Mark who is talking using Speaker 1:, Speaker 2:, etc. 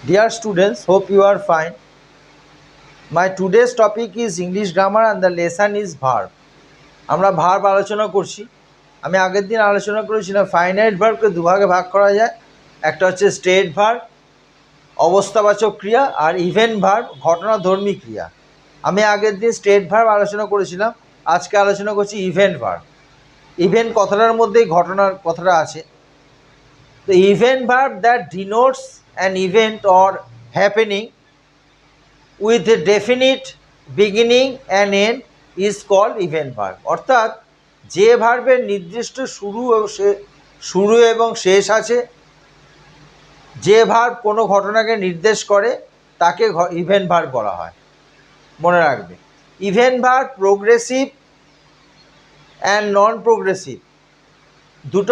Speaker 1: Dear students, hope you are fine. My today's topic is English grammar and the lesson is verb. আমরা verb আলোচনা করছি। আমি আগের দিন আলোচনা করেছিলাম ফাইনাইট ভার্বকে দুভাগে ভাগ করা যায়। একটা হচ্ছে স্টেট ভার্ব, অবস্থাবাচক ক্রিয়া, আর ইভেন্ট ভার্ব, ঘটনাধর্মী ক্রিয়া। আমি আগের দিন স্টেট ভার্ব আলোচনা করেছিলাম, আজকে আলোচনা করছি ইভেন্ট ভার্ব। ইভেন্ট কথাটার মধ্যেই ঘটনার কথাটা আছে। তো event verb that denotes an event or happening with a definite beginning and end is called event verb. অর্থাৎ যে ভার্বের নির্দিষ্ট শুরু এবং শেষ আছে, যে ভার্ব কোনো ঘটনাকে নির্দেশ করে তাকে ইভেন্ট ভার্ব বলা হয়। মনে রাখবে, event verb progressive and non progressive দুটো